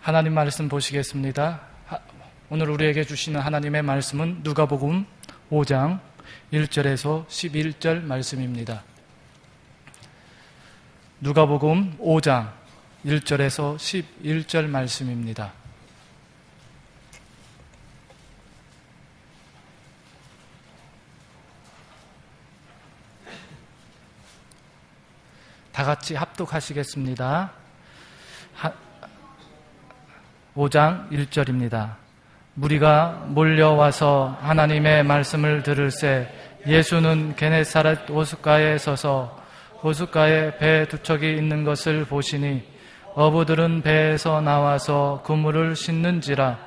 하나님 말씀 보시겠습니다. 오늘 우리에게 주시는 하나님의 말씀은 누가복음 5장 1절에서 11절 말씀입니다. 누가복음 5장 1절에서 11절 말씀입니다. 다 같이 합독하시겠습니다. 5장 1절입니다. 무리가 몰려와서 하나님의 말씀을 들을새 예수는 게네사렛 호숫가에 서서 호숫가에 배 두 척이 있는 것을 보시니 어부들은 배에서 나와서 그물을 싣는지라.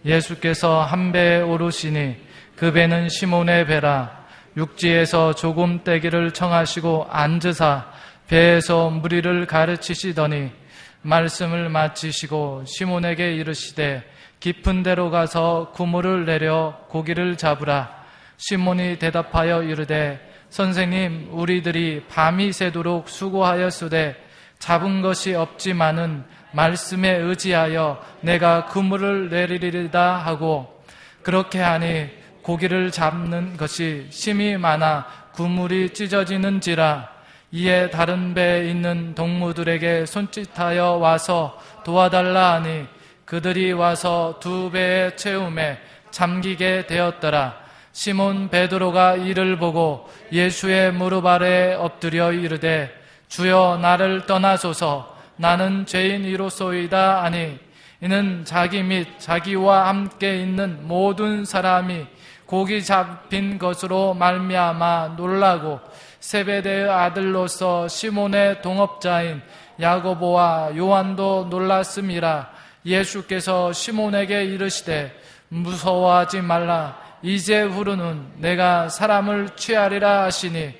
예수께서 한 배에 오르시니 그 배는 시몬의 배라. 육지에서 조금 떼기를 청하시고 앉으사 배에서 무리를 가르치시더니 말씀을 마치시고 시몬에게 이르시되 깊은 데로 가서 그물을 내려 고기를 잡으라. 시몬이 대답하여 이르되 선생님, 우리들이 밤이 새도록 수고하였으되 잡은 것이 없지만은 말씀에 의지하여 내가 그물을 내리리다 하고, 그렇게 하니 고기를 잡는 것이 심히 많아 그물이 찢어지는지라. 이에 다른 배에 있는 동무들에게 손짓하여 와서 도와달라 하니 그들이 와서 두 배에 채우매 잠기게 되었더라. 시몬 베드로가 이를 보고 예수의 무릎 아래에 엎드려 이르되 주여, 나를 떠나소서, 나는 죄인이로소이다 하니, 이는 자기 및 자기와 함께 있는 모든 사람이 고기 잡힌 것으로 말미암아 놀라고 세베대의 아들로서 시몬의 동업자인 야고보와 요한도 놀랐음이라. 예수께서 시몬에게 이르시되 무서워하지 말라. 이제 후로는 내가 사람을 취하리라 하시니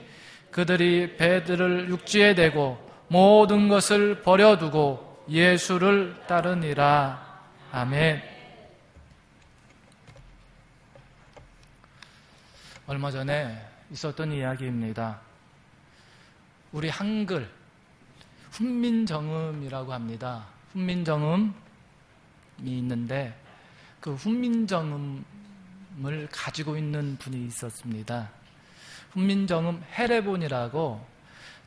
그들이 배들을 육지에 대고 모든 것을 버려두고 예수를 따르니라. 아멘. 얼마 전에 있었던 이야기입니다. 우리 한글 훈민정음이라고 합니다. 훈민정음이 있는데 그 훈민정음을 가지고 있는 분이 있었습니다. 훈민정음 헤레본이라고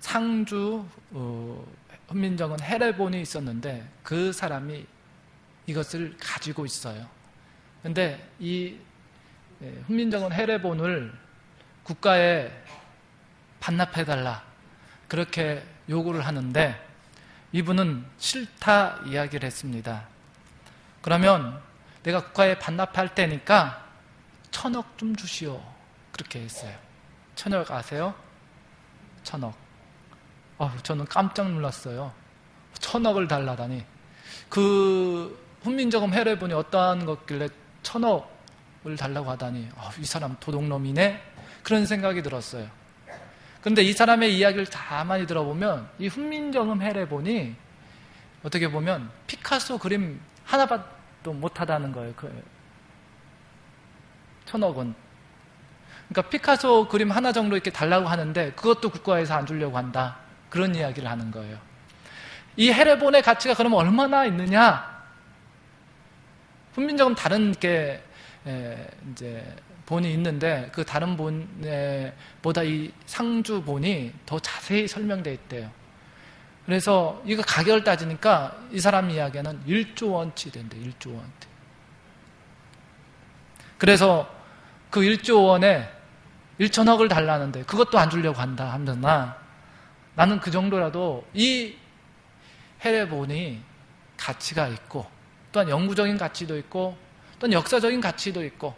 상주 훈민정음 헤레본이 있었는데 그 사람이 이것을 가지고 있어요. 그런데 이 훈민정음 헤레본을 국가에 반납해달라, 그렇게 요구를 하는데 이분은 싫다 이야기를 했습니다. 그러면 내가 국가에 반납할 테니까 1,000억 좀 주시오, 그렇게 했어요. 1,000억 아세요? 1,000억. 저는 깜짝 놀랐어요. 1,000억을 달라다니. 그 훈민정음 헤레본이 어떠한 것길래 1,000억을 달라고 하다니, 이 사람 도둑놈이네, 그런 생각이 들었어요. 그런데 이 사람의 이야기를 가만히 들어보면 이 훈민정음 헤레본이 어떻게 보면 피카소 그림 하나도 못하다는 거예요. 그 1,000억은. 그러니까 피카소 그림 하나 정도 이렇게 달라고 하는데 그것도 국가에서 안 주려고 한다, 그런 이야기를 하는 거예요. 이 헤레본의 가치가 그러면 얼마나 있느냐? 훈민정음 다른 게 이제 본이 있는데 그 다른 본보다 이 상주 본이 더 자세히 설명되어 있대요. 그래서 이거 가격을 따지니까 이 사람 이야기는 1조 원치 된대. 1조 원치. 그래서 그 1조 원에 1,000억을 달라는데 그것도 안 주려고 한다 하면 나는 그 정도라도 이 헤레본이 가치가 있고, 또한 영구적인 가치도 있고, 또한 역사적인 가치도 있고,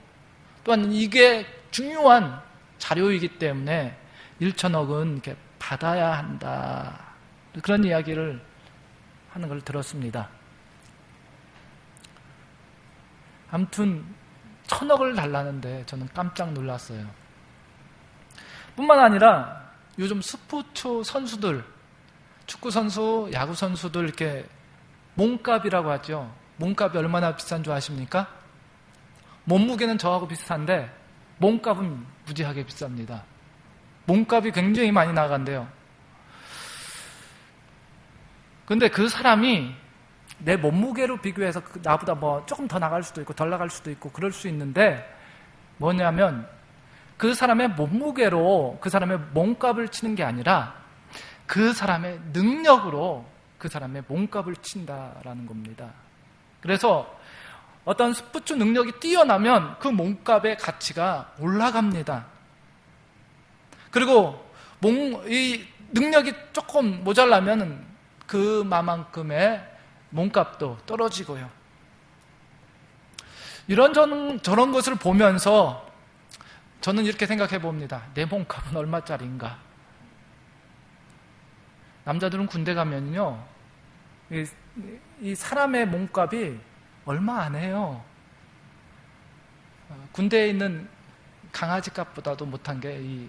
또한 이게 중요한 자료이기 때문에 1,000억은 이렇게 받아야 한다, 그런 이야기를 하는 걸 들었습니다. 아무튼 1,000억을 달라는데 저는 깜짝 놀랐어요. 뿐만 아니라 요즘 스포츠 선수들, 축구 선수, 야구 선수들 이렇게 몸값이라고 하죠. 몸값이 얼마나 비싼 줄 아십니까? 몸무게는 저하고 비슷한데 몸값은 무지하게 비쌉니다. 몸값이 굉장히 많이 나간대요. 그런데 그 사람이 내 몸무게로 비교해서 나보다 뭐 조금 더 나갈 수도 있고 덜 나갈 수도 있고 그럴 수 있는데, 뭐냐면 그 사람의 몸무게로 그 사람의 몸값을 치는 게 아니라 그 사람의 능력으로 그 사람의 몸값을 친다라는 겁니다. 그래서 어떤 스포츠 능력이 뛰어나면 그 몸값의 가치가 올라갑니다. 그리고 이 능력이 조금 모자라면 그만큼의 몸값도 떨어지고요. 저런 것을 보면서 저는 이렇게 생각해 봅니다. 내 몸값은 얼마짜리인가? 남자들은 군대 가면요, 이 사람의 몸값이 얼마 안 해요. 군대에 있는 강아지 값보다도 못한 게 이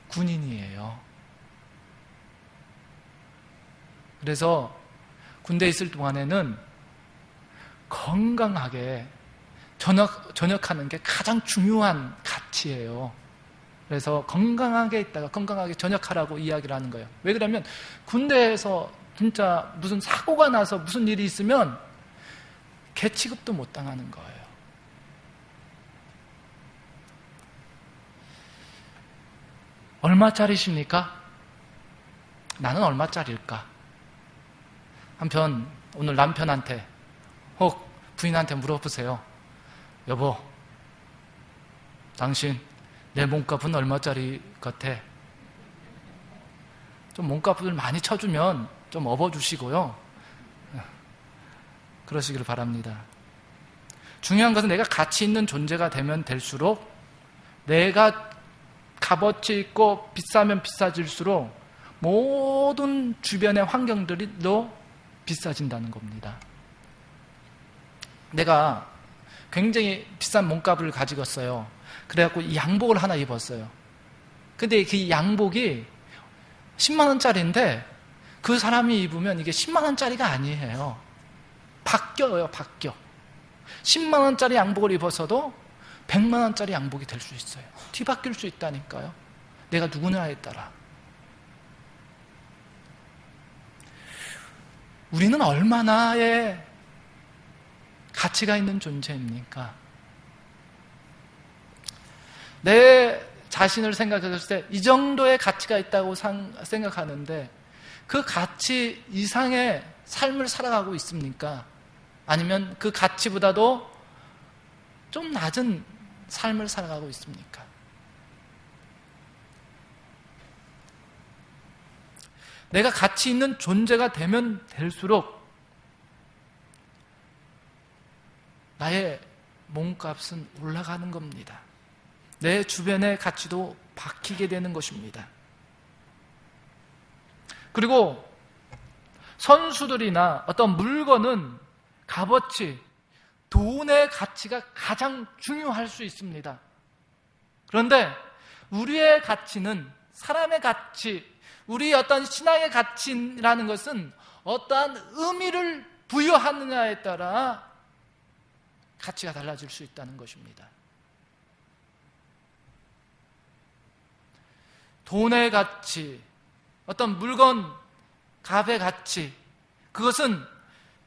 군인이에요. 그래서 군대에 있을 동안에는 건강하게 전역하는 게 가장 중요한 가치예요. 그래서 건강하게 있다가 건강하게 전역하라고 이야기를 하는 거예요. 왜 그러면 군대에서 진짜 무슨 사고가 나서 무슨 일이 있으면 개 취급도 못 당하는 거예요. 얼마짜리십니까? 나는 얼마짜리일까? 한편 오늘 남편한테 혹 부인한테 물어보세요. 여보, 당신 내 몸값은 얼마짜리 같아? 좀 몸값을 많이 쳐주면 좀 업어주시고요, 그러시길 바랍니다. 중요한 것은 내가 가치 있는 존재가 되면 될수록, 내가 값어치 있고 비싸면 비싸질수록 모든 주변의 환경들도 비싸진다는 겁니다. 내가 굉장히 비싼 몸값을 가지고 있어요. 그래갖고 이 양복을 하나 입었어요. 근데 그 양복이 10만 원짜리인데 그 사람이 입으면 이게 10만 원짜리가 아니에요. 바뀌어요, 바뀌어. 10만 원짜리 양복을 입어서도 100만 원짜리 양복이 될 수 있어요. 뒤바뀔 수 있다니까요. 내가 누구냐에 따라. 우리는 얼마나의 가치가 있는 존재입니까? 내 자신을 생각했을 때 이 정도의 가치가 있다고 생각하는데 그 가치 이상의 삶을 살아가고 있습니까? 아니면 그 가치보다도 좀 낮은 삶을 살아가고 있습니까? 내가 가치 있는 존재가 되면 될수록 나의 몸값은 올라가는 겁니다. 내 주변의 가치도 바뀌게 되는 것입니다. 그리고 선수들이나 어떤 물건은 값어치, 돈의 가치가 가장 중요할 수 있습니다. 그런데 우리의 가치는, 사람의 가치, 우리 어떤 신앙의 가치라는 것은 어떠한 의미를 부여하느냐에 따라 가치가 달라질 수 있다는 것입니다. 돈의 가치, 어떤 물건, 값의 가치, 그것은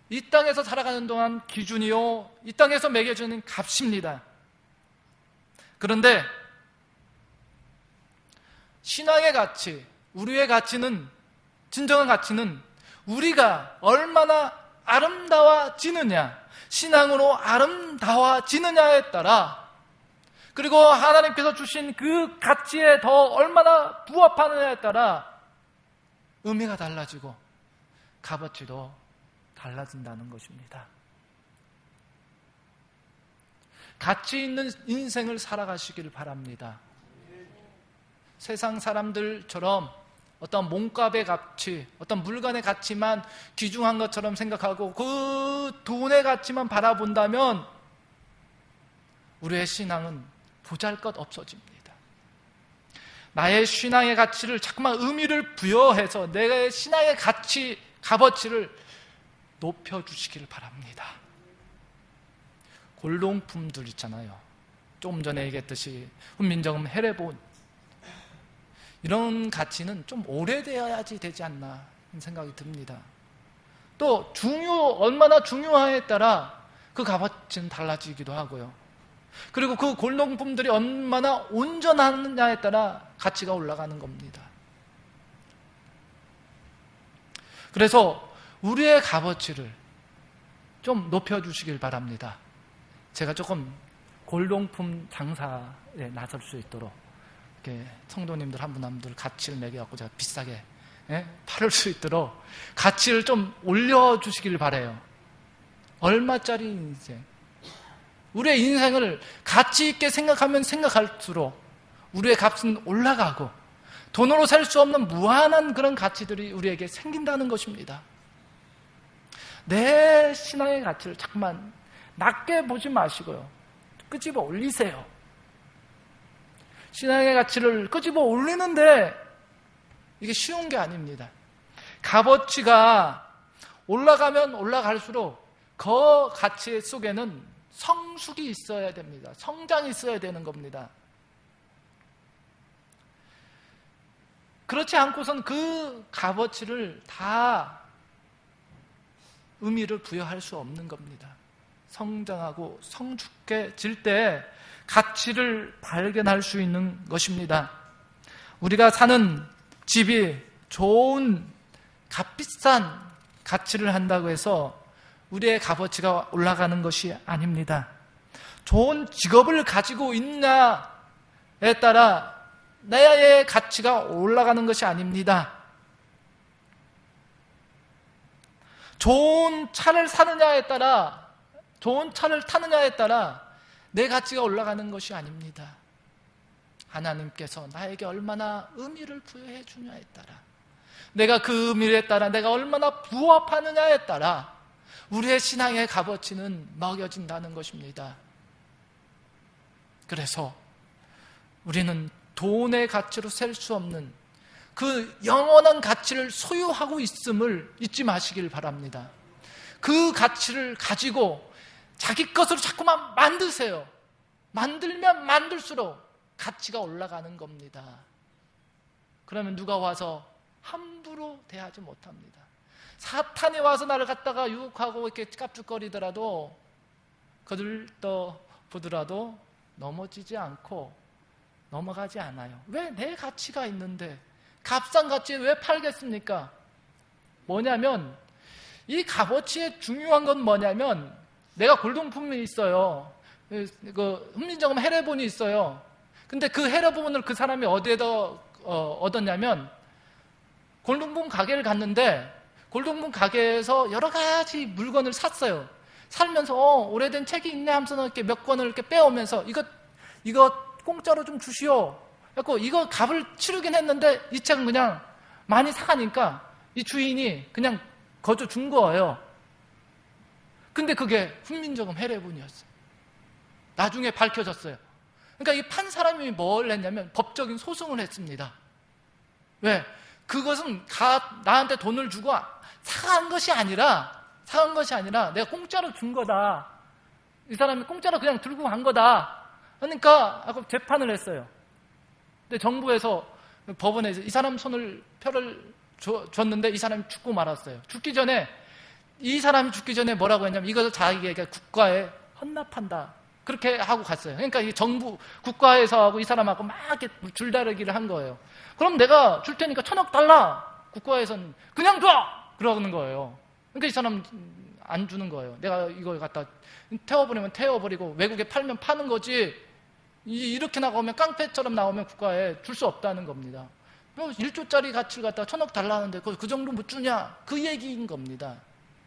이 땅에서 살아가는 동안 기준이요, 이 땅에서 매겨주는 값입니다. 그런데 신앙의 가치, 우리의 가치는, 진정한 가치는 우리가 얼마나 아름다워지느냐, 신앙으로 아름다워지느냐에 따라, 그리고 하나님께서 주신 그 가치에 더 얼마나 부합하느냐에 따라 의미가 달라지고 값어치도 달라진다는 것입니다. 가치 있는 인생을 살아가시길 바랍니다. 세상 사람들처럼 어떤 몸값의 가치, 어떤 물건의 가치만 귀중한 것처럼 생각하고 그 돈의 가치만 바라본다면 우리의 신앙은 보잘것 없어집니다. 나의 신앙의 가치를 자꾸만 의미를 부여해서 내 신앙의 가치, 값어치를 높여주시길 바랍니다. 골동품들 있잖아요. 조금 전에 얘기했듯이 훈민정음, 헤레본, 이런 가치는 좀 오래되어야지 되지 않나 생각이 듭니다. 또 얼마나 중요하에 따라 그 값어치는 달라지기도 하고요. 그리고 그 골동품들이 얼마나 온전하느냐에 따라 가치가 올라가는 겁니다. 그래서 우리의 값어치를 좀 높여주시길 바랍니다. 제가 조금 골동품 장사에 나설 수 있도록 이렇게 성도님들 한 분 한 분 가치를 매겨갖고 제가 비싸게 팔을 수 있도록 가치를 좀 올려주시길 바라요. 얼마짜리 인생? 우리의 인생을 가치 있게 생각하면 생각할수록 우리의 값은 올라가고 돈으로 살 수 없는 무한한 그런 가치들이 우리에게 생긴다는 것입니다. 내 신앙의 가치를 자꾸만 낮게 보지 마시고요, 끄집어 올리세요. 신앙의 가치를 끄집어 올리는데 이게 쉬운 게 아닙니다. 값어치가 올라가면 올라갈수록 그 가치 속에는 성숙이 있어야 됩니다. 성장이 있어야 되는 겁니다. 그렇지 않고선 그 값어치를 다 의미를 부여할 수 없는 겁니다. 성장하고 성숙해질 때 가치를 발견할 수 있는 것입니다. 우리가 사는 집이 좋은 값비싼 가치를 한다고 해서 우리의 값어치가 올라가는 것이 아닙니다. 좋은 직업을 가지고 있냐에 따라 나의 가치가 올라가는 것이 아닙니다. 좋은 차를 사느냐에 따라, 좋은 차를 타느냐에 따라 내 가치가 올라가는 것이 아닙니다. 하나님께서 나에게 얼마나 의미를 부여해 주냐에 따라, 내가 그 의미에 따라 내가 얼마나 부합하느냐에 따라 우리의 신앙의 값어치는 먹여진다는 것입니다. 그래서 우리는 돈의 가치로 셀 수 없는 그 영원한 가치를 소유하고 있음을 잊지 마시길 바랍니다. 그 가치를 가지고 자기 것으로 자꾸만 만드세요. 만들면 만들수록 가치가 올라가는 겁니다. 그러면 누가 와서 함부로 대하지 못합니다. 사탄이 와서 나를 갖다가 유혹하고 이렇게 깝죽거리더라도, 거들떠 보더라도 넘어지지 않고 넘어가지 않아요. 왜? 내 가치가 있는데 값싼 가치에 왜 팔겠습니까? 뭐냐면, 이 값어치의 중요한 건 뭐냐면, 내가 골동품이 있어요. 그 훈민정음 해례본이 있어요. 근데 그 해례본을 그 사람이 어디에다 얻었냐면, 골동품 가게를 갔는데 골동품 가게에서 여러 가지 물건을 샀어요. 살면서 오래된 책이 있네 하면서 이렇게 몇 권을 이렇게 빼오면서 이거 공짜로 좀 주시오. 그래서 이거 값을 치르긴 했는데 이 책은 그냥 많이 사가니까 이 주인이 그냥 거저 준 거예요. 근데 그게 훈민정음 해례본이었어요. 나중에 밝혀졌어요. 그러니까 이 판 사람이 뭘 했냐면 법적인 소송을 했습니다. 왜? 그것은 나한테 돈을 주고 사간 것이 아니라 내가 공짜로 준 거다. 이 사람이 공짜로 그냥 들고 간 거다. 그러니까 재판을 했어요. 근데 정부에서, 법원에서 이 사람 표를 줬는데 이 사람이 죽고 말았어요. 이 사람이 죽기 전에 뭐라고 했냐면 이것을 자기에게 국가에 헌납한다. 그렇게 하고 갔어요. 그러니까 이 정부, 국가에서 하고 이 사람하고 막 이렇게 줄다리기를 한 거예요. 그럼 내가 줄 테니까 1,000억 달라. 국가에서는 그냥 줘! 그러는 거예요. 그러니까 이 사람 안 주는 거예요. 내가 이걸 갖다 태워버리면 태워버리고 외국에 팔면 파는 거지, 이렇게 나오면 깡패처럼 나오면 국가에 줄 수 없다는 겁니다. 1조짜리 가치를 갖다가 1,000억 달라는데 그 정도 못 주냐? 그 얘기인 겁니다.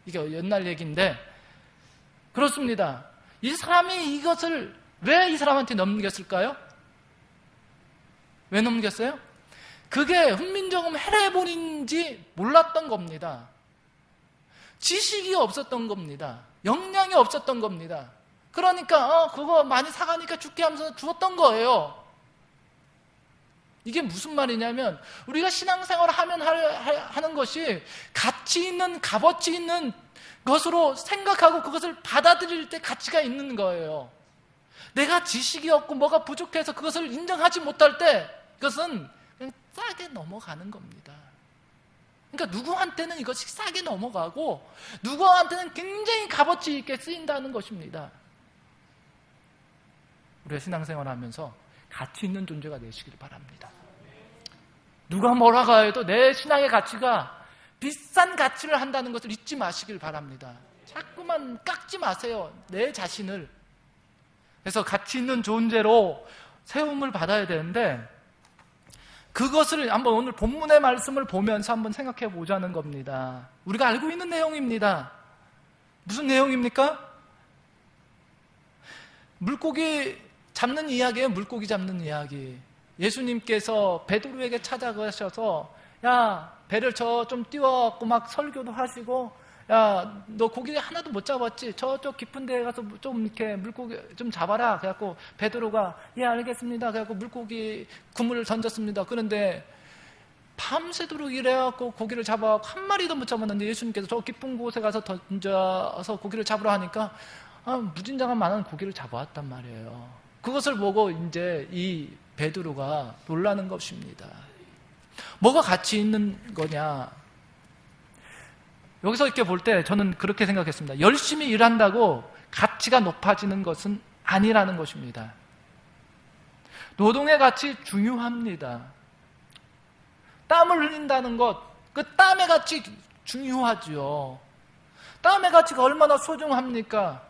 이게 옛날 얘기인데 그렇습니다. 이 사람이 이것을 왜 이 사람한테 넘겼을까요? 왜 넘겼어요? 그게 훈민정음 해례본인지 몰랐던 겁니다. 지식이 없었던 겁니다. 역량이 없었던 겁니다. 그러니까 그거 많이 사가니까 줄게 하면서 주었던 거예요. 이게 무슨 말이냐면, 우리가 신앙생활을 하는 것이 가치 있는, 값어치 있는 것으로 생각하고 그것을 받아들일 때 가치가 있는 거예요. 내가 지식이 없고 뭐가 부족해서 그것을 인정하지 못할 때 그것은 그냥 싸게 넘어가는 겁니다. 그러니까 누구한테는 이것이 싸게 넘어가고 누구한테는 굉장히 값어치 있게 쓰인다는 것입니다. 우리가 신앙생활 하면서 가치 있는 존재가 되시길 바랍니다. 누가 뭐라고 해도 내 신앙의 가치가 비싼 가치를 한다는 것을 잊지 마시길 바랍니다. 자꾸만 깎지 마세요, 내 자신을. 그래서 가치 있는 존재로 세움을 받아야 되는데, 그것을 한번 오늘 본문의 말씀을 보면서 한번 생각해 보자는 겁니다. 우리가 알고 있는 내용입니다. 무슨 내용입니까? 물고기 잡는 이야기예요. 물고기 잡는 이야기. 예수님께서 베드로에게 찾아가셔서 야, 배를 저 좀 띄워갖고 막 설교도 하시고, 야, 너 고기 하나도 못 잡았지? 저쪽 깊은 데에 가서 좀 이렇게 물고기 좀 잡아라. 그래갖고 베드로가 예, 알겠습니다. 그래갖고 물고기 그물을 던졌습니다. 그런데 밤새도록 이래갖고 고기를 잡아갖고 한 마리도 못 잡았는데 예수님께서 저 깊은 곳에 가서 던져서 고기를 잡으러 하니까 무진장한 많은 고기를 잡아왔단 말이에요. 그것을 보고 이제 이 베드로가 놀라는 것입니다. 뭐가 가치 있는 거냐? 여기서 이렇게 볼 때 저는 그렇게 생각했습니다. 열심히 일한다고 가치가 높아지는 것은 아니라는 것입니다. 노동의 가치 중요합니다. 땀을 흘린다는 것, 그 땀의 가치 중요하죠. 땀의 가치가 얼마나 소중합니까?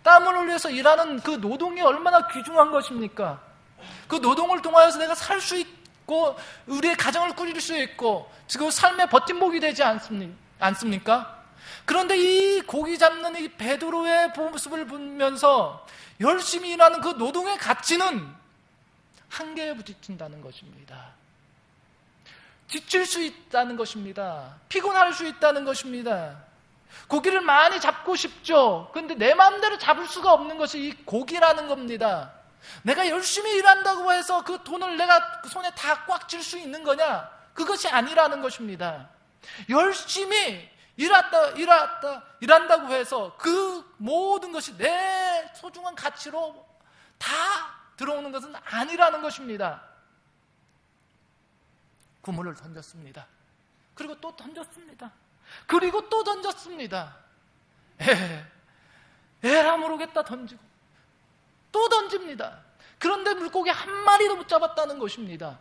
땀을 흘려서 일하는 그 노동이 얼마나 귀중한 것입니까? 그 노동을 통하여서 내가 살 수 있고 우리의 가정을 꾸릴 수 있고 지금 삶의 버팀목이 되지 않습니까? 그런데 이 고기 잡는 이 베드로의 모습을 보면서 열심히 일하는 그 노동의 가치는 한계에 부딪힌다는 것입니다. 지칠 수 있다는 것입니다. 피곤할 수 있다는 것입니다. 고기를 많이 잡고 싶죠. 그런데 내 마음대로 잡을 수가 없는 것이 이 고기라는 겁니다. 내가 열심히 일한다고 해서 그 돈을 내가 손에 다 꽉 쥘 수 있는 거냐? 그것이 아니라는 것입니다. 열심히 일한다고 해서 그 모든 것이 내 소중한 가치로 다 들어오는 것은 아니라는 것입니다. 그물을 던졌습니다. 그리고 또 던졌습니다. 그리고 또 던졌습니다. 에라 모르겠다 던지고 또 던집니다. 그런데 물고기 한 마리도 못 잡았다는 것입니다.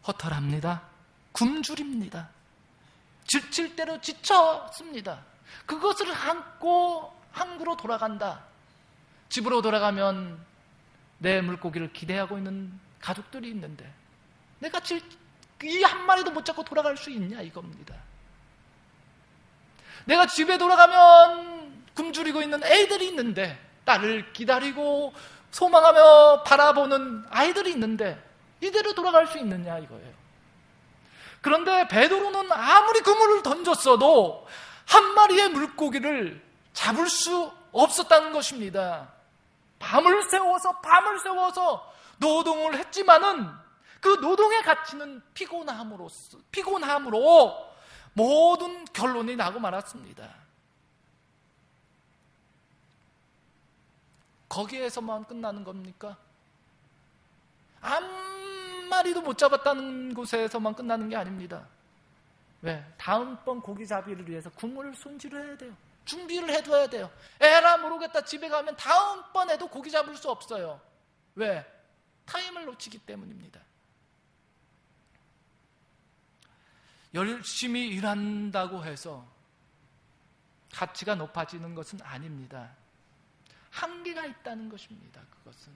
허탈합니다. 굶주립니다. 지칠 대로 지쳤습니다. 그것을 안고 항구로 돌아간다. 집으로 돌아가면 내 물고기를 기대하고 있는 가족들이 있는데 내가 이 한 마리도 못 잡고 돌아갈 수 있냐 이겁니다. 내가 집에 돌아가면 굶주리고 있는 애들이 있는데 딸을 기다리고 소망하며 바라보는 아이들이 있는데 이대로 돌아갈 수 있느냐 이거예요. 그런데 베드로는 아무리 그물을 던졌어도 한 마리의 물고기를 잡을 수 없었다는 것입니다. 밤을 세워서 노동을 했지만은 그 노동의 가치는 피곤함으로 모든 결론이 나고 말았습니다. 거기에서만 끝나는 겁니까? 한 마리도 못 잡았다는 곳에서만 끝나는 게 아닙니다. 왜? 다음번 고기잡이를 위해서 그물을 손질해야 돼요. 준비를 해둬야 돼요. 에라 모르겠다 집에 가면 다음번에도 고기 잡을 수 없어요. 왜? 타임을 놓치기 때문입니다. 열심히 일한다고 해서 가치가 높아지는 것은 아닙니다. 한계가 있다는 것입니다. 그것은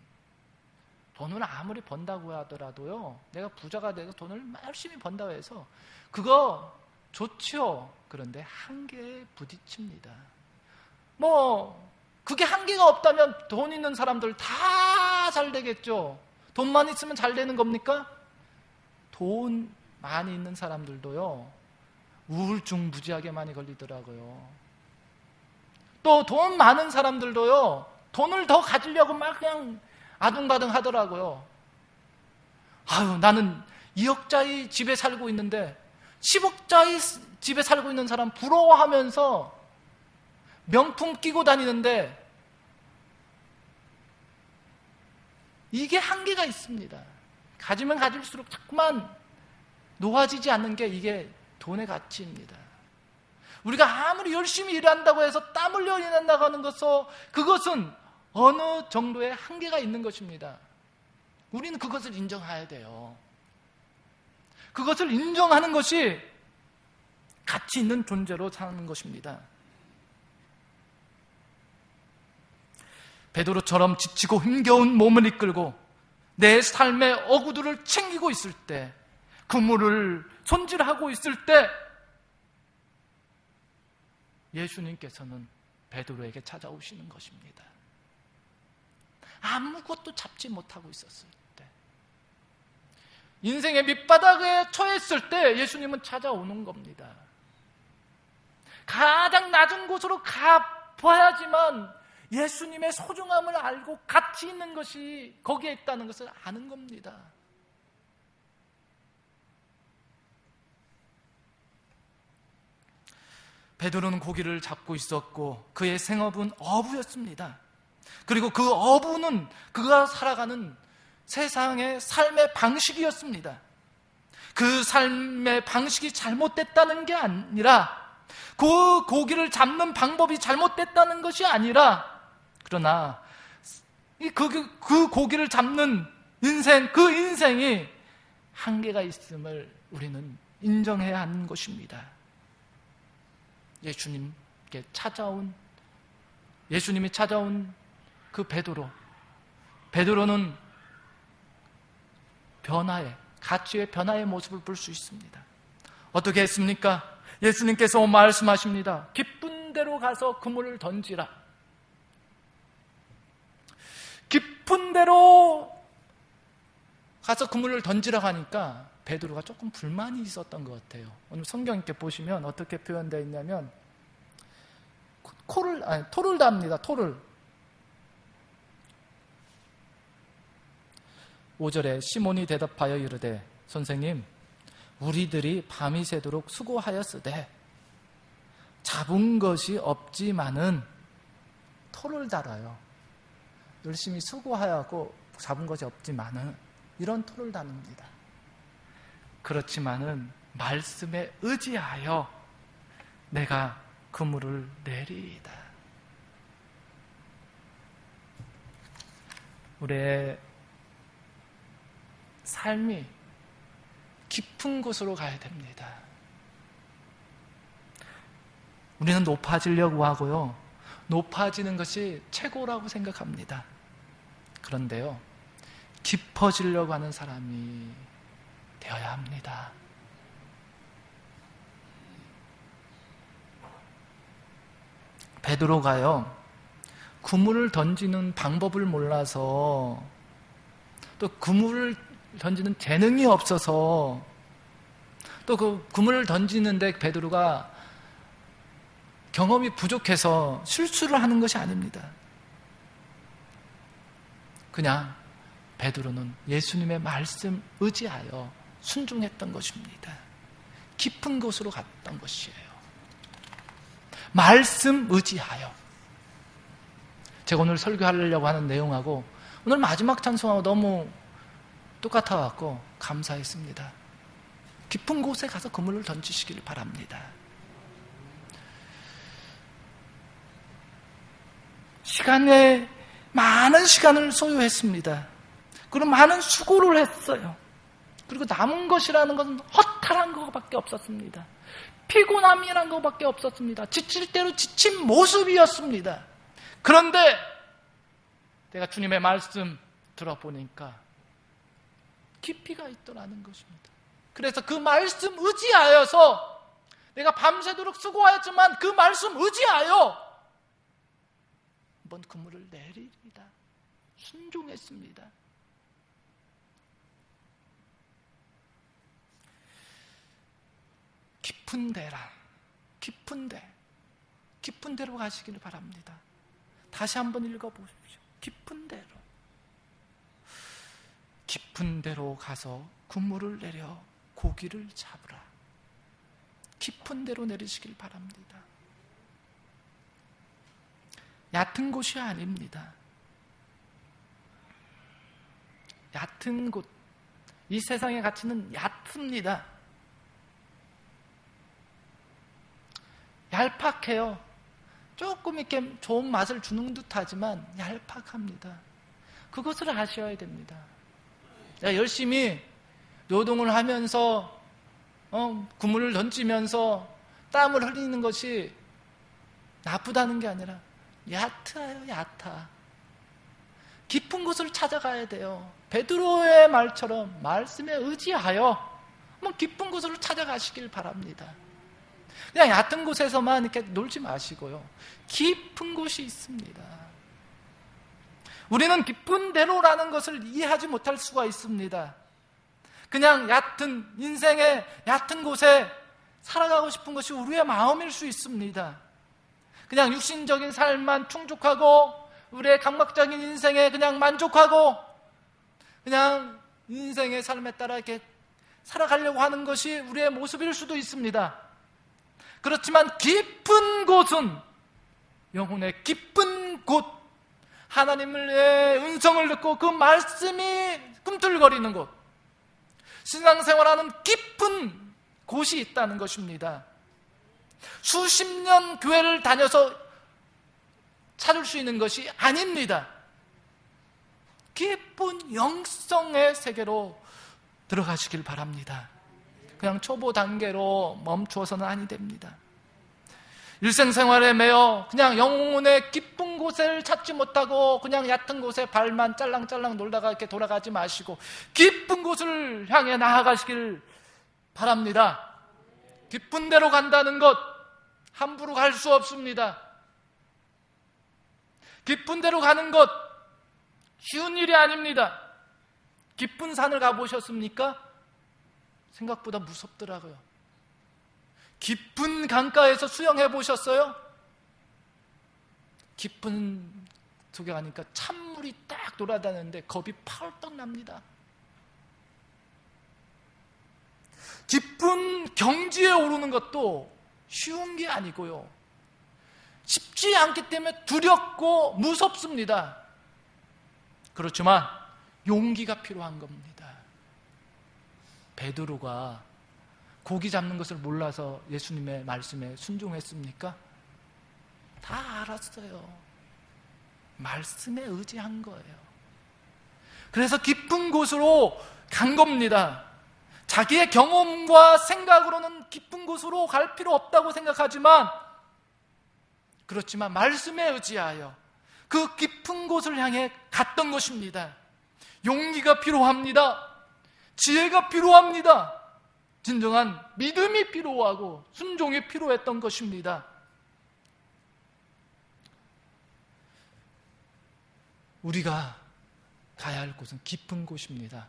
돈을 아무리 번다고 하더라도요, 내가 부자가 되고 돈을 열심히 번다고 해서 그거 좋죠. 그런데 한계에 부딪힙니다. 그게 한계가 없다면 돈 있는 사람들 다 잘 되겠죠. 돈만 있으면 잘 되는 겁니까? 돈 많이 있는 사람들도요, 우울증 무지하게 많이 걸리더라고요. 또 돈 많은 사람들도요, 돈을 더 가지려고 막 그냥 아둥바둥 하더라고요. 아유, 나는 2억짜리 집에 살고 있는데 10억짜리 집에 살고 있는 사람 부러워하면서 명품 끼고 다니는데 이게 한계가 있습니다. 가지면 가질수록 자꾸만 놓아지지 않는 게 이게 돈의 가치입니다. 우리가 아무리 열심히 일한다고 해서 땀 흘려 일한다고 하는 그것은 어느 정도의 한계가 있는 것입니다. 우리는 그것을 인정해야 돼요. 그것을 인정하는 것이 가치 있는 존재로 사는 것입니다. 베드로처럼 지치고 힘겨운 몸을 이끌고 내 삶의 어구들을 챙기고 있을 때, 그물을 손질하고 있을 때 예수님께서는 베드로에게 찾아오시는 것입니다. 아무것도 잡지 못하고 있었을 때, 인생의 밑바닥에 처했을 때 예수님은 찾아오는 겁니다. 가장 낮은 곳으로 가봐야지만 예수님의 소중함을 알고 가치 있는 것이 거기에 있다는 것을 아는 겁니다. 베드로는 고기를 잡고 있었고 그의 생업은 어부였습니다. 그리고 그 어부는 그가 살아가는 세상의 삶의 방식이었습니다. 그 삶의 방식이 잘못됐다는 게 아니라, 그 고기를 잡는 방법이 잘못됐다는 것이 아니라, 그러나 그 고기를 잡는 인생, 그 인생이 한계가 있음을 우리는 인정해야 하는 것입니다. 예수님이 찾아온 그 베드로는 가치의 변화의 모습을 볼 수 있습니다. 어떻게 했습니까? 예수님께서 말씀하십니다. 깊은 데로 가서 그물을 던지라. 깊은 데로 가서 그물을 던지라고 하니까 베드로가 조금 불만이 있었던 것 같아요. 오늘 성경 이렇게 보시면 어떻게 표현되어 있냐면, 토를 답니다. 토를. 5절에 시몬이 대답하여 이르되, 선생님, 우리들이 밤이 새도록 수고하였으되 잡은 것이 없지만은 토를 달아요. 열심히 수고하고 잡은 것이 없지만은 이런 토를 다닙니다. 그렇지만은 말씀에 의지하여 내가 그물을 내리이다. 우리의 삶이 깊은 곳으로 가야 됩니다. 우리는 높아지려고 하고요, 높아지는 것이 최고라고 생각합니다. 그런데요, 깊어지려고 하는 사람이 되어야 합니다. 베드로가요, 그물을 던지는 방법을 몰라서, 또 그물을 던지는 재능이 없어서, 또 그 그물을 던지는데 베드로가 경험이 부족해서 실수를 하는 것이 아닙니다. 그냥 베드로는 예수님의 말씀 의지하여 순종했던 것입니다. 깊은 곳으로 갔던 것이에요. 말씀 의지하여. 제가 오늘 설교하려고 하는 내용하고 오늘 마지막 찬송하고 너무 똑같아갖고 감사했습니다. 깊은 곳에 가서 그물을 던지시길 바랍니다. 많은 시간을 소요했습니다. 그리고 많은 수고를 했어요. 그리고 남은 것이라는 것은 허탈한 것밖에 없었습니다. 피곤함이라는 것밖에 없었습니다. 지칠 대로 지친 모습이었습니다. 그런데 내가 주님의 말씀 들어보니까 깊이가 있더라는 것입니다. 그래서 그 말씀 의지하여서 내가 밤새도록 수고하였지만 그 말씀 의지하여 한번 그물을 내리리다. 순종했습니다. 깊은 데로 가시기를 바랍니다. 다시 한번 읽어보십시오. 깊은 데로 가서 그물을 내려 고기를 잡으라. 깊은 데로 내리시길 바랍니다. 얕은 곳이 아닙니다. 얕은 곳, 이 세상의 가치는 얕습니다. 얄팍해요. 조금 이렇게 좋은 맛을 주는 듯하지만 얄팍합니다. 그것을 아셔야 됩니다. 열심히 노동을 하면서 그물을 던지면서 땀을 흘리는 것이 나쁘다는 게 아니라 얕아요. 얕아. 깊은 곳을 찾아가야 돼요. 베드로의 말처럼 말씀에 의지하여 깊은 곳을 찾아가시길 바랍니다. 그냥 얕은 곳에서만 이렇게 놀지 마시고요. 깊은 곳이 있습니다. 우리는 깊은 대로라는 것을 이해하지 못할 수가 있습니다. 그냥 얕은 인생의 얕은 곳에 살아가고 싶은 것이 우리의 마음일 수 있습니다. 그냥 육신적인 삶만 충족하고 우리의 감각적인 인생에 그냥 만족하고 그냥 인생의 삶에 따라 이렇게 살아가려고 하는 것이 우리의 모습일 수도 있습니다. 그렇지만 깊은 곳은 영혼의 깊은 곳, 하나님의 음성을 듣고 그 말씀이 꿈틀거리는 곳, 신앙생활하는 깊은 곳이 있다는 것입니다. 수십 년 교회를 다녀서 찾을 수 있는 것이 아닙니다. 깊은 영성의 세계로 들어가시길 바랍니다. 그냥 초보 단계로 멈추어서는 아니 됩니다. 일생생활에 매여 그냥 영혼의 깊은 곳을 찾지 못하고 그냥 얕은 곳에 발만 짤랑짤랑 놀다가 이렇게 돌아가지 마시고 깊은 곳을 향해 나아가시길 바랍니다. 깊은 데로 간다는 것 함부로 갈 수 없습니다. 깊은 데로 가는 것 쉬운 일이 아닙니다. 깊은 산을 가보셨습니까? 생각보다 무섭더라고요. 깊은 강가에서 수영해 보셨어요? 깊은 속에 가니까 찬물이 딱 돌아다니는데 겁이 펄떡 납니다. 깊은 경지에 오르는 것도 쉬운 게 아니고요. 쉽지 않기 때문에 두렵고 무섭습니다. 그렇지만 용기가 필요한 겁니다. 베드로가 고기 잡는 것을 몰라서 예수님의 말씀에 순종했습니까? 다 알았어요. 말씀에 의지한 거예요. 그래서 깊은 곳으로 간 겁니다. 자기의 경험과 생각으로는 깊은 곳으로 갈 필요 없다고 생각하지만 그렇지만 말씀에 의지하여 그 깊은 곳을 향해 갔던 것입니다. 용기가 필요합니다. 지혜가 필요합니다. 진정한 믿음이 필요하고 순종이 필요했던 것입니다. 우리가 가야 할 곳은 깊은 곳입니다.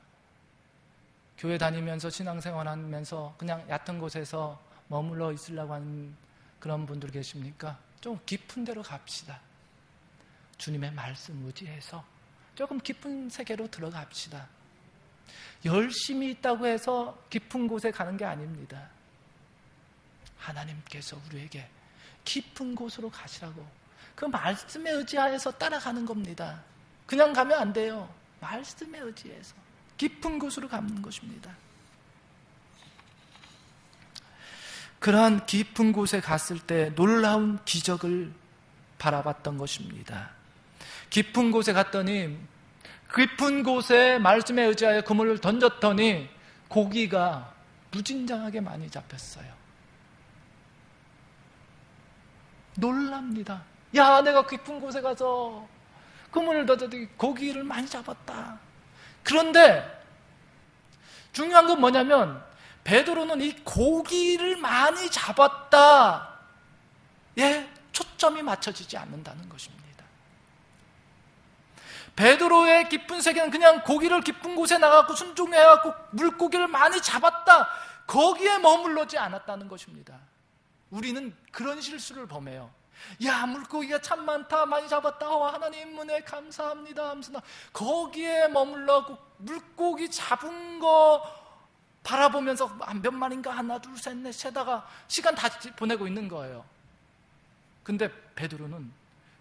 교회 다니면서 신앙생활하면서 그냥 얕은 곳에서 머물러 있으려고 하는 그런 분들 계십니까? 좀 깊은 데로 갑시다. 주님의 말씀 의지해서 조금 깊은 세계로 들어갑시다. 열심히 있다고 해서 깊은 곳에 가는 게 아닙니다. 하나님께서 우리에게 깊은 곳으로 가시라고 그 말씀에 의지하여서 따라가는 겁니다. 그냥 가면 안 돼요. 말씀에 의지해서 깊은 곳으로 가는 것입니다. 그러한 깊은 곳에 갔을 때 놀라운 기적을 바라봤던 것입니다. 깊은 곳에 갔더니 깊은 곳에 말씀에 의지하여 그물을 던졌더니 고기가 무진장하게 많이 잡혔어요. 놀랍니다. 야, 내가 깊은 곳에 가서 그물을 던졌더니 고기를 많이 잡았다. 그런데 중요한 건 뭐냐면 베드로는 이 고기를 많이 잡았다. 초점이 맞춰지지 않는다는 것입니다. 베드로의 깊은 세계는 그냥 고기를 깊은 곳에 나가고 순종해갖고 물고기를 많이 잡았다. 거기에 머물러지 않았다는 것입니다. 우리는 그런 실수를 범해요. 야, 물고기가 참 많다. 많이 잡았다. 하나님 은혜 감사합니다 하면서 거기에 머물러고 물고기 잡은 거 바라보면서 몇 마리인가 하나 둘 셋 넷 세다가 시간 다 보내고 있는 거예요. 근데 베드로는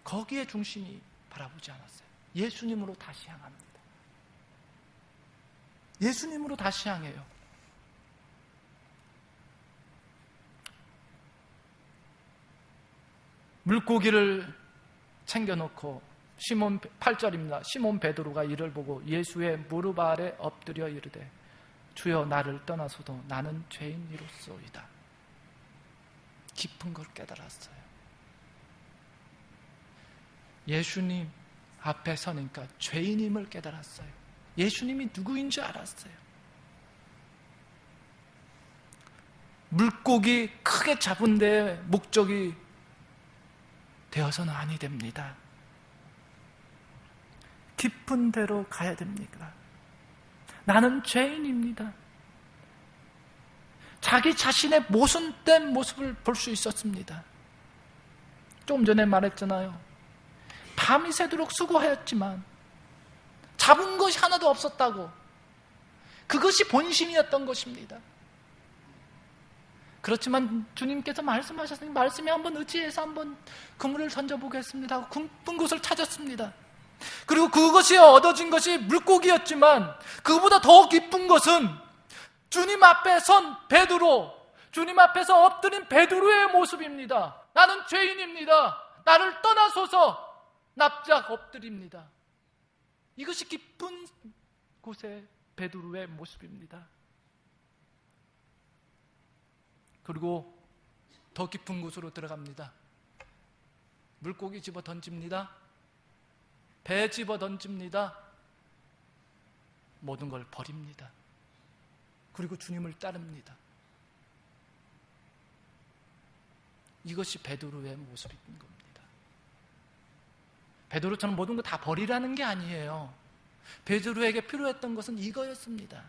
거기에 중심이 바라보지 않았어요. 예수님으로 다시 향합니다. 예수님으로 다시 향해요. 물고기를 챙겨놓고 8절입니다. 시몬 베드로가 이를 보고 예수의 무릎 아래 엎드려 이르되 주여 나를 떠나소도 나는 죄인이로소이다. 깊은 걸 깨달았어요. 예수님 앞에 서니까 죄인임을 깨달았어요. 예수님이 누구인 줄 알았어요. 물고기 크게 잡은 데에 목적이 되어서는 아니 됩니다. 깊은 데로 가야 됩니다. 나는 죄인입니다. 자기 자신의 모순된 모습을 볼 수 있었습니다. 좀 전에 말했잖아요. 밤이 새도록 수고하였지만 잡은 것이 하나도 없었다고. 그것이 본심이었던 것입니다. 그렇지만 주님께서 말씀하셨으니 말씀에 한번 의지해서 한번 그물을 던져보겠습니다 하고 깊은 곳을 찾았습니다. 그리고 그것이 얻어진 것이 물고기였지만 그보다 더 깊은 것은 주님 앞에 선 베드로, 주님 앞에서 엎드린 베드로의 모습입니다. 나는 죄인입니다. 나를 떠나소서. 납작 엎드립니다. 이것이 깊은 곳의 베드로의 모습입니다. 그리고 더 깊은 곳으로 들어갑니다. 물고기 집어 던집니다. 배 집어 던집니다. 모든 걸 버립니다. 그리고 주님을 따릅니다. 이것이 베드로의 모습인 겁니다. 베드로처럼 모든 거 다 버리라는 게 아니에요. 베드로에게 필요했던 것은 이거였습니다.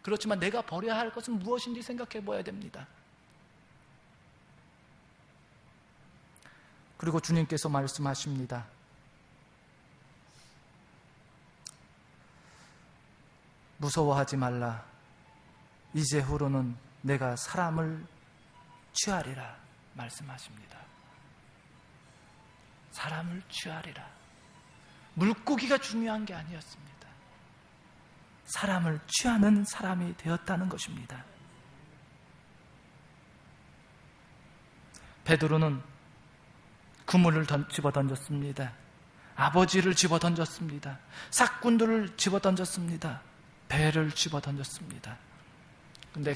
그렇지만 내가 버려야 할 것은 무엇인지 생각해 봐야 됩니다. 그리고 주님께서 말씀하십니다. 무서워하지 말라. 이제 후로는 내가 사람을 취하리라 말씀하십니다. 사람을 취하리라. 물고기가 중요한 게 아니었습니다. 사람을 취하는 사람이 되었다는 것입니다. 베드로는 그물을 집어 던졌습니다. 아버지를 집어 던졌습니다. 삭군들을 집어 던졌습니다. 배를 집어 던졌습니다. 근데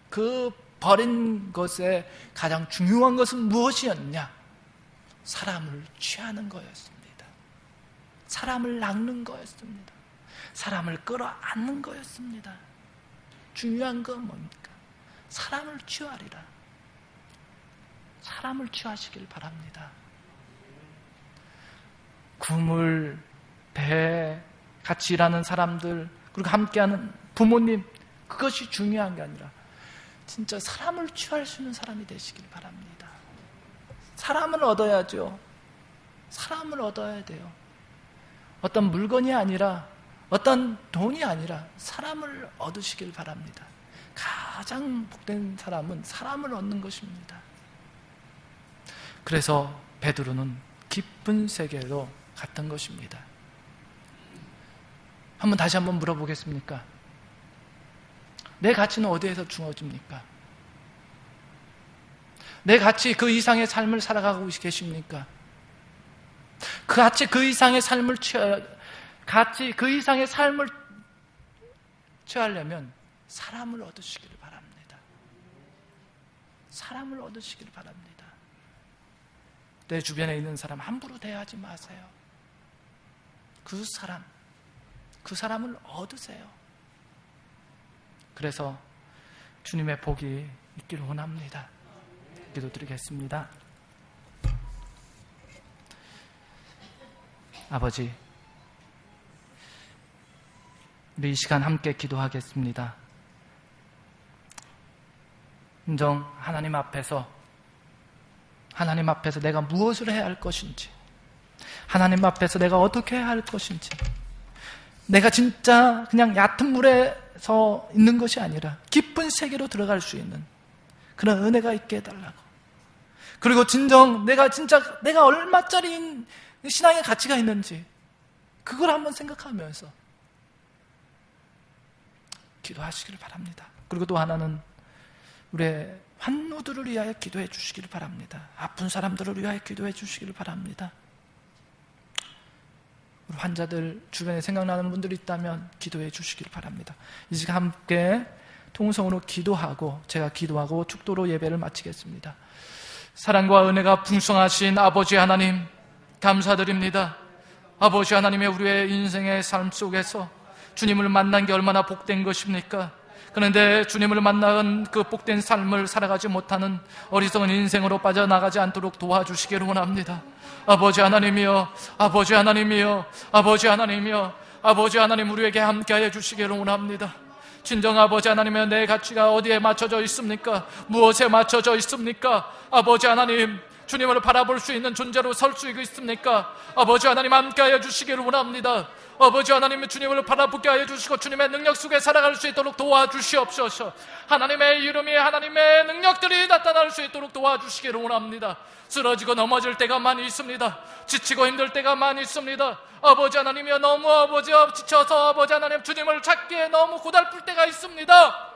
그 버린 것에 가장 중요한 것은 무엇이었냐? 사람을 취하는 거였습니다. 사람을 낚는 거였습니다. 사람을 끌어안는 거였습니다. 중요한 건 뭡니까? 사람을 취하리라. 사람을 취하시길 바랍니다. 그물, 배, 같이 일하는 사람들, 그리고 함께하는 부모님, 그것이 중요한 게 아니라 진짜 사람을 취할 수 있는 사람이 되시길 바랍니다. 사람을 얻어야죠. 사람을 얻어야 돼요. 어떤 물건이 아니라, 어떤 돈이 아니라 사람을 얻으시길 바랍니다. 가장 복된 사람은 사람을 얻는 것입니다. 그래서 베드로는 깊은 세계로 갔던 것입니다. 다시 한번 물어보겠습니까? 내 가치는 어디에서 주어집니까? 내 가치 그 이상의 삶을 살아가고 계십니까? 그 가치 그 이상의 삶을 취하려면 사람을 얻으시기를 바랍니다. 사람을 얻으시기를 바랍니다. 내 주변에 있는 사람 함부로 대하지 마세요. 그 사람을 얻으세요. 그래서 주님의 복이 있기를 원합니다. 기도드리겠습니다. 아버지, 우리 이 시간 함께 기도하겠습니다. 인정 하나님 앞에서 내가 무엇을 해야 할 것인지, 하나님 앞에서 내가 어떻게 해야 할 것인지, 내가 진짜 그냥 얕은 물에서 있는 것이 아니라 깊은 세계로 들어갈 수 있는 그런 은혜가 있게 해달라고. 그리고 진정 내가 얼마짜리 신앙의 가치가 있는지 그걸 한번 생각하면서 기도하시기를 바랍니다. 그리고 또 하나는 우리의 환우들을 위하여 기도해 주시기를 바랍니다. 아픈 사람들을 위하여 기도해 주시기를 바랍니다. 우리 환자들 주변에 생각나는 분들이 있다면 기도해 주시기를 바랍니다. 이 시간 함께 통성으로 기도하고 제가 기도하고 축도로 예배를 마치겠습니다. 사랑과 은혜가 풍성하신 아버지 하나님 감사드립니다. 아버지 하나님의 우리의 인생의 삶 속에서 주님을 만난 게 얼마나 복된 것입니까? 그런데 주님을 만난 그 복된 삶을 살아가지 못하는 어리석은 인생으로 빠져나가지 않도록 도와주시기를 원합니다. 아버지 하나님이여, 아버지 하나님이여, 아버지 하나님이여, 아버지 하나님 우리에게 함께하여 주시기를 원합니다. 진정 아버지 하나님이여, 내 가치가 어디에 맞춰져 있습니까? 무엇에 맞춰져 있습니까? 아버지 하나님, 주님을 바라볼 수 있는 존재로 설 수 있습니까? 아버지 하나님 함께하여 주시기를 원합니다. 아버지 하나님 주님을 바라보게 하여 주시고 주님의 능력 속에 살아갈 수 있도록 도와주시옵소서. 하나님의 이름이 하나님의 능력들이 나타날 수 있도록 도와주시기를 원합니다. 쓰러지고 넘어질 때가 많이 있습니다. 지치고 힘들 때가 많이 있습니다. 아버지 하나님이여, 너무 아버지여 지쳐서 아버지 하나님 주님을 찾기에 너무 고달플 때가 있습니다.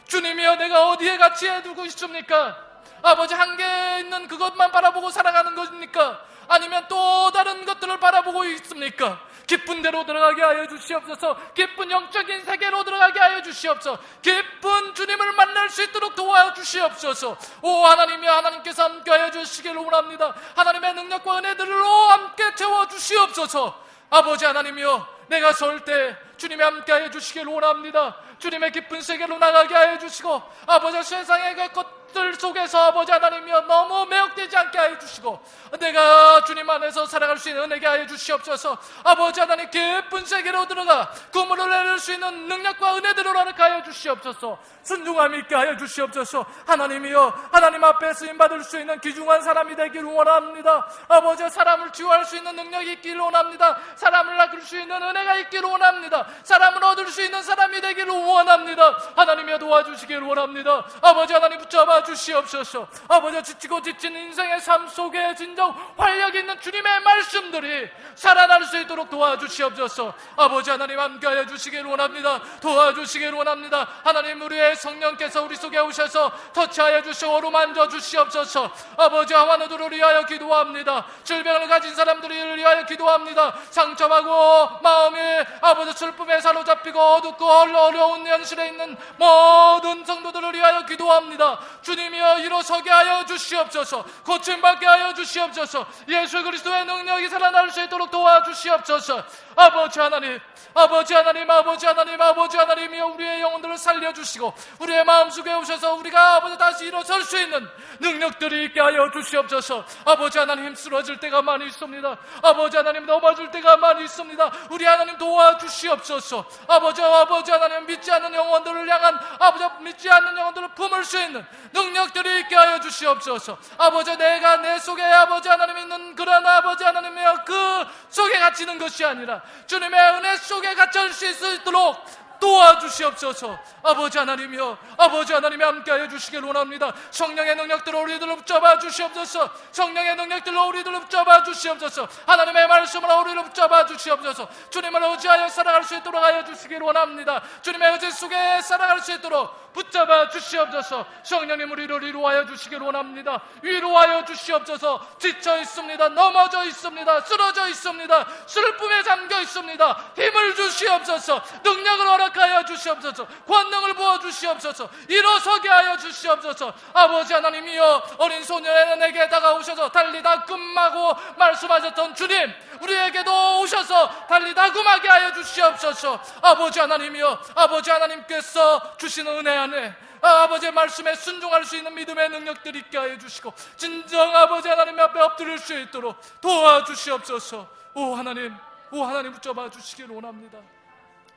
주님이여, 내가 어디에 같이 두고 있습니까? 아버지 한계에 있는 그것만 바라보고 살아가는 것입니까? 아니면 또 다른 것들을 바라보고 있습니까? 기쁜 데로 들어가게 하여 주시옵소서. 기쁜 영적인 세계로 들어가게 하여 주시옵소서. 기쁜 주님을 만날 수 있도록 도와주시옵소서. 오 하나님이여, 하나님께서 함께 하여 주시기를 원합니다. 하나님의 능력과 은혜들로 함께 채워주시옵소서. 아버지 하나님이여, 내가 설 때 주님이 함께 하여 주시기를 원합니다. 주님의 깊은 세계로 나가게 하여 주시고 아버지 세상의 것들 속에서 아버지 하나님이여 너무 매혹되지 않게 하여 주시고 내가 주님 안에서 살아갈 수 있는 은혜게 하여 주시옵소서. 아버지 하나님 깊은 세계로 들어가 그물을 내릴 수 있는 능력과 은혜들을 허락하게 하여 주시옵소서. 순종함 있게 하여 주시옵소서. 하나님이여, 하나님 앞에 쓰임받을 수 있는 귀중한 사람이 되기를 원합니다. 아버지, 사람을 치유할 수 있는 능력이 있기를 원합니다. 사람을 낚을 수 있는 은혜가 있기를 원합니다. 사람을 얻을 수 있는 사람이 되기를 원합니다. 하나님이여, 도와주시기를 원합니다. 아버지 하나님 붙잡아 주시옵소서. 아버지, 지치고 지친 인생의 삶 속에 진정 활력 있는 주님의 말씀들이 살아날 수 있도록 도와주시옵소서. 아버지 하나님 함께하여 주시기를 원합니다. 도와주시기를 원합니다. 하나님, 우리의 성령께서 우리 속에 오셔서 터치하여 주시고 어루만져 주시옵소서. 아버지, 환우들을 위하여 기도합니다. 질병을 가진 사람들을 위하여 기도합니다. 상처받고 마음이 아버지 슬픔에 사로잡히고 어둡고 어려운 현실에 있는 모든 성도들을 위하여 기도합니다. 주님이여, 일어서게 하여 주시옵소서. 고침받게 하여 주시옵소서. 예수 그리스도의 능력이 살아날 수 있도록 도와주시옵소서. 아버지 하나님, 아버지 하나님, 아버지 하나님, 아버지 하나님이여, 우리의 영혼들을 살려주시고 우리의 마음속에 오셔서 우리가 아버지 다시 일어설 수 있는 능력들이 있게 하여 주시옵소서. 아버지 하나님, 쓰러질 때가 많이 있습니다. 아버지 하나님, 넘어질 때가 많이 있습니다. 우리 하나님 도와주시옵소서. 아버지 하나님, 믿지 않는 영혼들을 향한 아버지 믿지 않는 영혼들을 품을 수 있는 능력들이 있게 하여 주시옵소서. 아버지, 내가 내 속에 아버지 하나님 있는 그런 아버지 하나님이여 그 속에 갇히는 것이 아니라 주님의 은혜 속에 갇힐 수 있도록 도와주시옵소서. 아버지 하나님이여, 아버지 하나님이 함께하여 주시길 원합니다. 성령의 능력들로 우리들을 붙잡아 주시옵소서. 성령의 능력들로 우리들을 붙잡아 주시옵소서. 하나님의 말씀으로 우리를 붙잡아 주시옵소서. 주님을 의지하여 살아갈 수 있도록 하여 주시길 원합니다. 주님의 의지 속에 살아갈 수 있도록 붙잡아 주시옵소서. 성령님, 우리를 위로하여 주시길 원합니다. 위로하여 주시옵소서. 지쳐 있습니다. 넘어져 있습니다. 쓰러져 있습니다. 슬픔에 잠겨 있습니다. 힘을 주시옵소서. 능력을 허락하여 주시옵소서. 권능을 부어 주시옵소서. 일어서게 하여 주시옵소서. 아버지 하나님이여, 어린 소년에게 다가오셔서 달리다 금하고 말씀하셨던 주님, 우리에게도 오셔서 달리다 금하게 하여 주시옵소서. 아버지 하나님이여, 아버지 하나님께서 주시는 은혜 안에 아버지의 말씀에 순종할 수 있는 믿음의 능력들이 있게 하여 주시고 진정 아버지 하나님 앞에 엎드릴 수 있도록 도와주시옵소서. 오 하나님, 오 하나님 붙잡아 주시기를 원합니다.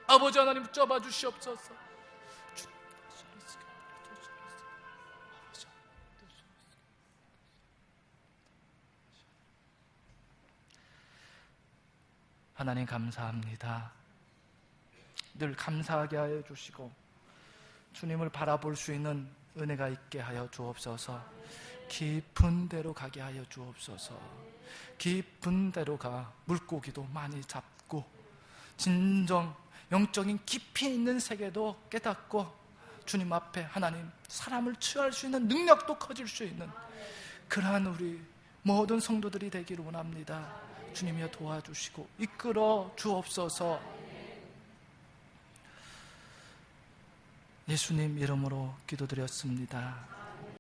아버지 하나님 붙잡아 주시옵소서. 하나님 감사합니다. 늘 감사하게 하여 주시고 주님을 바라볼 수 있는 은혜가 있게 하여 주옵소서. 깊은 데로 가게 하여 주옵소서. 깊은 데로 가 물고기도 많이 잡고 진정 영적인 깊이 있는 세계도 깨닫고 주님 앞에 하나님 사람을 치유할 수 있는 능력도 커질 수 있는 그러한 우리 모든 성도들이 되기를 원합니다. 주님이여 도와주시고 이끌어 주옵소서. 예수님 이름으로 기도드렸습니다.